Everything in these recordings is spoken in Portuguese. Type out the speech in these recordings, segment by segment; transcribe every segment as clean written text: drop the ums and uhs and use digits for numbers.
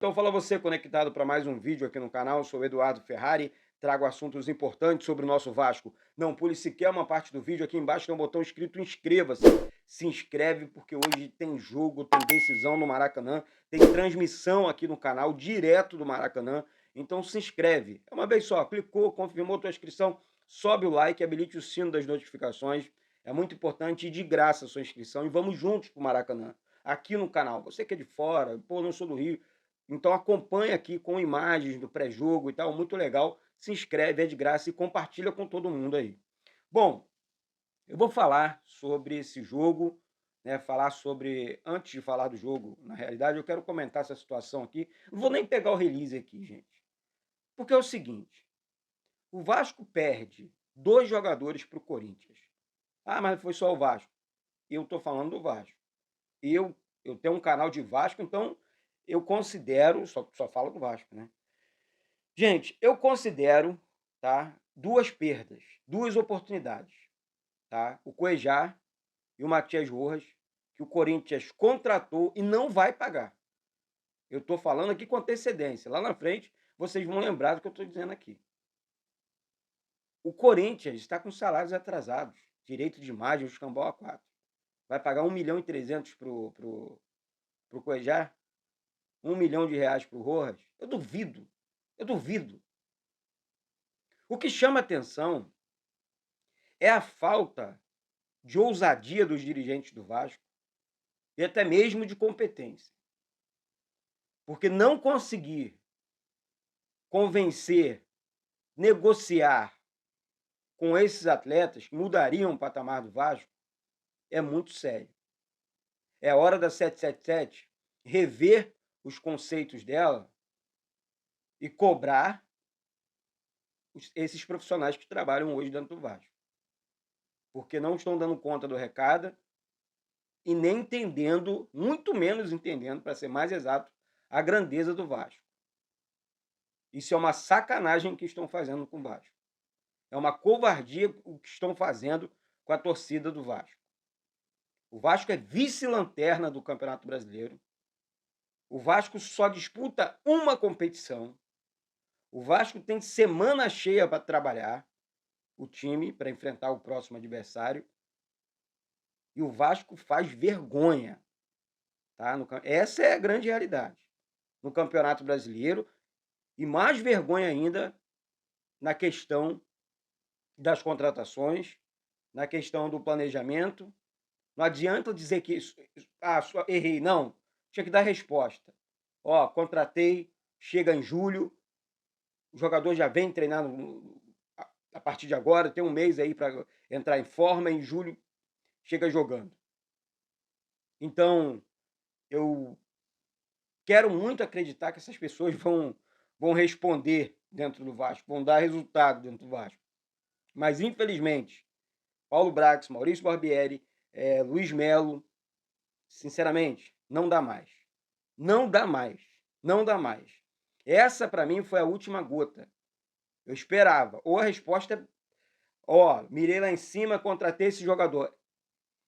Então fala você conectado para mais um vídeo aqui no canal, sou Eduardo Ferrari, trago assuntos importantes sobre o nosso Vasco. Não pule sequer uma parte do vídeo, aqui embaixo tem um botão escrito inscreva-se. Se inscreve porque hoje tem jogo, tem decisão no Maracanã, tem transmissão aqui no canal, direto do Maracanã, então se inscreve. É uma vez só, clicou, confirmou tua inscrição, sobe o like, habilite o sino das notificações, é muito importante e de graça a sua inscrição e vamos juntos para o Maracanã, aqui no canal. Você que é de fora, pô, não sou do Rio, então acompanha aqui com imagens do pré-jogo e tal, muito legal. Se inscreve, é de graça e compartilha com todo mundo aí. Bom, eu vou falar sobre esse jogo, né? Falar sobre. Antes de falar do jogo, na realidade, eu quero comentar essa situação aqui. Não vou nem pegar o release aqui, gente. Porque é o seguinte: o Vasco perde dois jogadores para o Corinthians. Ah, mas foi só o Vasco. Eu estou falando do Vasco. Eu, eu tenho um canal de Vasco, então eu considero. Só falo do Vasco, né? Gente, eu considero, tá, duas perdas, duas oportunidades, tá? O Cuejá e o Matias Rojas, que o Corinthians contratou e não vai pagar. Eu estou falando aqui com antecedência. Lá na frente, vocês vão lembrar do que eu estou dizendo aqui. O Corinthians está com salários atrasados, direito de imagem, o escambau a 4. Vai pagar 1.300.000 pro Cuejá? 1 milhão de reais pro Rojas? Eu duvido. Eu duvido. O que chama atenção é a falta de ousadia dos dirigentes do Vasco e até mesmo de competência. Porque não conseguir convencer, negociar com esses atletas que mudariam o patamar do Vasco é muito sério. É hora da 777 rever os conceitos dela e cobrar esses profissionais que trabalham hoje dentro do Vasco. Porque não estão dando conta do recado e nem entendendo, muito menos entendendo, para ser mais exato, a grandeza do Vasco. Isso é uma sacanagem que estão fazendo com o Vasco. É uma covardia o que estão fazendo com a torcida do Vasco. O Vasco é vice-lanterna do Campeonato Brasileiro. O Vasco só disputa uma competição. O Vasco tem semana cheia para trabalhar o time para enfrentar o próximo adversário. E o Vasco faz vergonha. Tá? Essa é a grande realidade. No Campeonato Brasileiro. E mais vergonha ainda na questão das contratações, na questão do planejamento. Não adianta dizer que só errei, não. Tinha que dar resposta. Ó, contratei, chega em julho, o jogador já vem treinando a partir de agora, tem um mês aí para entrar em forma, em julho chega jogando. Então, eu quero muito acreditar que essas pessoas vão responder dentro do Vasco, vão dar resultado dentro do Vasco. Mas, infelizmente, Paulo Brax, Maurício Barbieri, Luiz Melo, sinceramente, não dá mais. Não dá mais. Não dá mais. Essa, para mim, foi a última gota. Eu esperava. Ou a resposta é, mirei lá em cima, contratei esse jogador.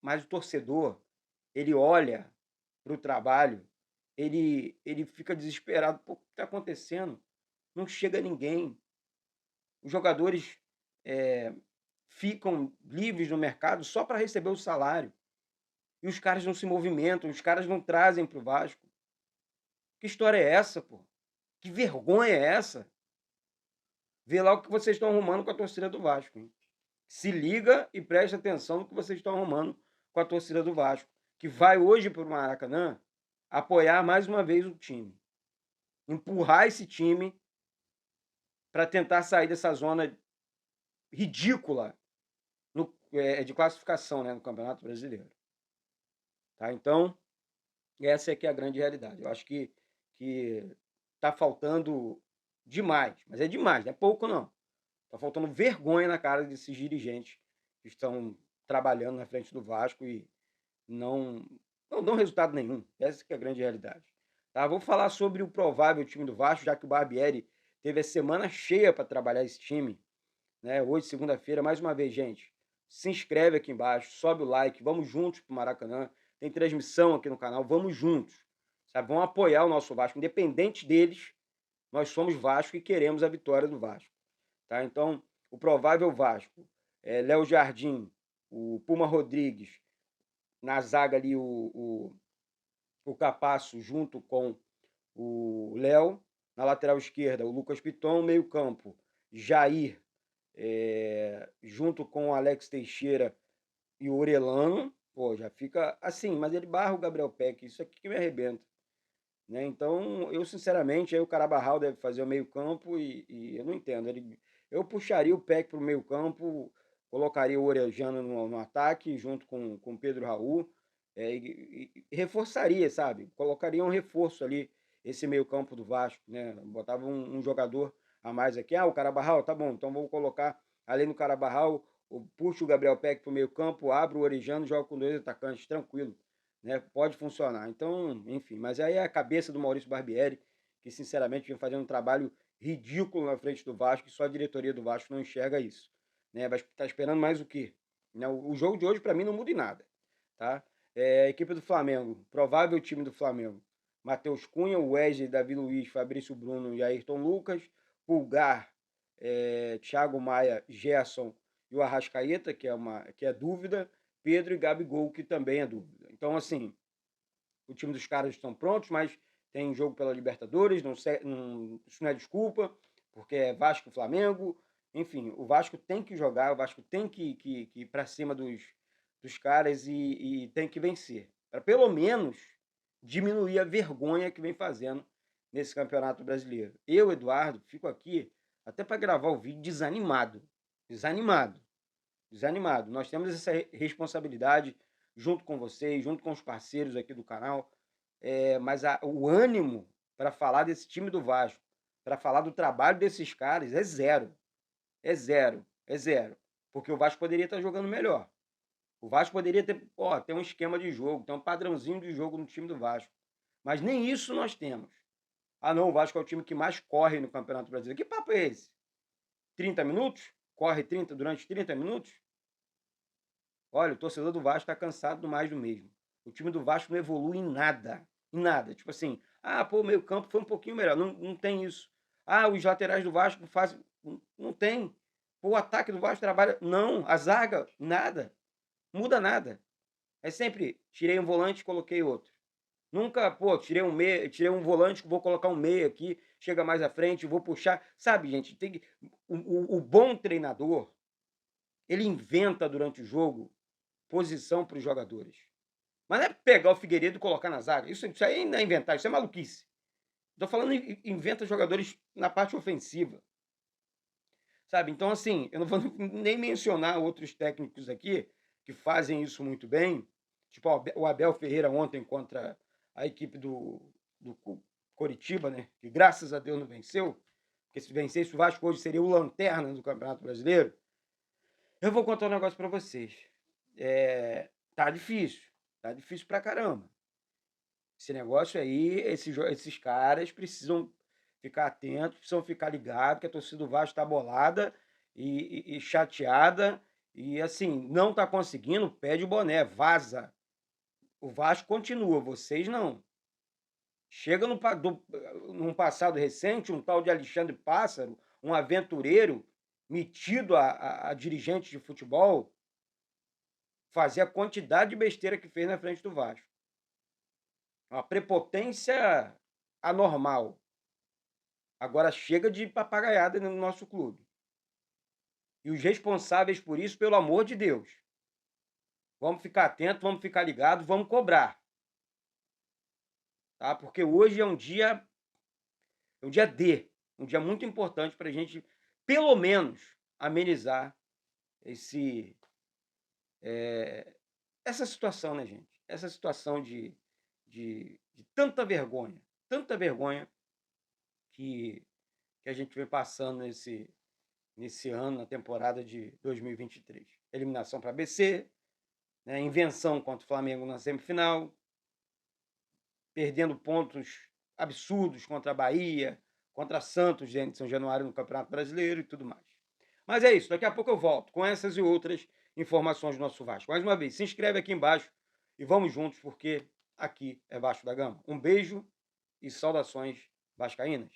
Mas o torcedor, ele olha para o trabalho, ele fica desesperado. Pô, o que está acontecendo? Não chega ninguém. Os jogadores ficam livres no mercado só para receber o salário. E os caras não se movimentam, os caras não trazem para o Vasco. Que história é essa, pô? Que vergonha é essa? Vê lá o que vocês estão arrumando com a torcida do Vasco, hein? Se liga e presta atenção no que vocês estão arrumando com a torcida do Vasco, que vai hoje para o Maracanã apoiar mais uma vez o time. Empurrar esse time para tentar sair dessa zona ridícula de classificação, né, no Campeonato Brasileiro. Tá? Então, essa é que é a grande realidade. Eu acho que tá faltando demais, mas é demais, não é pouco não. Tá faltando vergonha na cara desses dirigentes que estão trabalhando na frente do Vasco e não dão resultado nenhum. Essa que é a grande realidade. Tá? Vou falar sobre o provável time do Vasco, já que o Barbieri teve a semana cheia para trabalhar esse time, né? Hoje, segunda-feira, mais uma vez, gente, se inscreve aqui embaixo, sobe o like, vamos juntos pro Maracanã. Tem transmissão aqui no canal, vamos juntos. sabe? Vão apoiar o nosso Vasco, independente deles, nós somos Vasco e queremos a vitória do Vasco, tá? Então, o provável Vasco é Léo Jardim, o Puma Rodrigues, na zaga ali o Capasso junto com o Léo, na lateral esquerda o Lucas Piton, meio campo Jair, junto com o Alex Teixeira e o Orelano, pô, já fica assim, mas ele barra o Gabriel Peck, isso aqui que me arrebenta, né? Então, eu sinceramente, aí o Carabarral deve fazer o meio campo e eu não entendo, eu puxaria o Peck para o meio campo, colocaria o Orejano no ataque, junto com o Pedro Raul, e reforçaria, sabe? Colocaria um reforço ali, esse meio campo do Vasco, né? Botava um jogador a mais aqui. Ah, o Carabarral, tá bom, então vou colocar, além do Carabarral, puxa o Gabriel Peck para o meio campo, abre o Orejano, joga com 2 atacantes, tranquilo, né? Pode funcionar. Então, enfim, mas aí é a cabeça do Maurício Barbieri, que sinceramente vem fazendo um trabalho ridículo na frente do Vasco, e só a diretoria do Vasco não enxerga isso, né? Vai estar esperando mais o quê? Né? O jogo de hoje, para mim, não muda em nada, tá? Equipe do Flamengo, provável time do Flamengo: Matheus Cunha, Wesley, Davi Luiz, Fabrício Bruno e Ayrton Lucas, Pulgar, Thiago Maia, Gerson e o Arrascaeta, que é dúvida, Pedro e Gabigol, que também é dúvida. Então, assim, o time dos caras estão prontos, mas tem jogo pela Libertadores, isso não é desculpa, porque é Vasco e Flamengo. Enfim, o Vasco tem que jogar, o Vasco tem que ir para cima dos caras e tem que vencer, para pelo menos diminuir a vergonha que vem fazendo nesse Campeonato Brasileiro. Eu, Eduardo, fico aqui até para gravar o vídeo desanimado. Desanimado. Desanimado. Nós temos essa responsabilidade junto com vocês, junto com os parceiros aqui do canal, mas o ânimo para falar desse time do Vasco, para falar do trabalho desses caras, é zero. É zero. É zero. Porque o Vasco poderia estar jogando melhor. O Vasco poderia ter um esquema de jogo, ter um padrãozinho de jogo no time do Vasco. Mas nem isso nós temos. Ah, não, o Vasco é o time que mais corre no Campeonato Brasileiro. Que papo é esse? 30 minutos? Corre durante 30 minutos? Olha, o torcedor do Vasco está cansado do mais do mesmo. O time do Vasco não evolui em nada. Em nada. Tipo assim, o meio campo foi um pouquinho melhor. Não, não tem isso. Os laterais do Vasco fazem... Não tem. O ataque do Vasco trabalha... Não, a zaga, nada. Muda nada. É sempre, tirei um volante, coloquei outro. Nunca, tirei um meia, tirei um volante, vou colocar um meia aqui, chega mais à frente, vou puxar. Sabe, gente, o bom treinador, ele inventa durante o jogo posição para os jogadores. Mas não é pegar o Figueiredo e colocar na zaga. Isso aí não é inventar, isso é maluquice. Estou falando inventa jogadores na parte ofensiva. Sabe? Então, assim, eu não vou nem mencionar outros técnicos aqui que fazem isso muito bem. Tipo o Abel Ferreira ontem contra a equipe do Coritiba, né? Que graças a Deus não venceu. Porque se vencesse o Vasco hoje seria o lanterna do Campeonato Brasileiro. Eu vou contar um negócio para vocês. Tá difícil. Tá difícil pra caramba. Esse negócio aí, esses caras precisam ficar atentos, precisam ficar ligados, que a torcida do Vasco está bolada e chateada. E assim, não está conseguindo, pede o boné, vaza. O Vasco continua, vocês não. Chega num passado recente, um tal de Alexandre Pássaro, um aventureiro metido a dirigente de futebol, fazer a quantidade de besteira que fez na frente do Vasco. Uma prepotência anormal. Agora chega de papagaiada no nosso clube. E os responsáveis por isso, pelo amor de Deus, vamos ficar atentos, vamos ficar ligados, vamos cobrar. Tá? Porque hoje é um dia D, um dia muito importante para a gente, pelo menos, amenizar essa situação, né, gente? Essa situação de tanta vergonha que a gente vem passando nesse ano, na temporada de 2023. Eliminação para ABC, né? Invenção contra o Flamengo na semifinal, perdendo pontos absurdos contra a Bahia, contra Santos de São Januário no Campeonato Brasileiro e tudo mais. Mas é isso, daqui a pouco eu volto com essas e outras informações do nosso Vasco. Mais uma vez, se inscreve aqui embaixo e vamos juntos, porque aqui é Vasco da Gama. Um beijo e saudações vascaínas.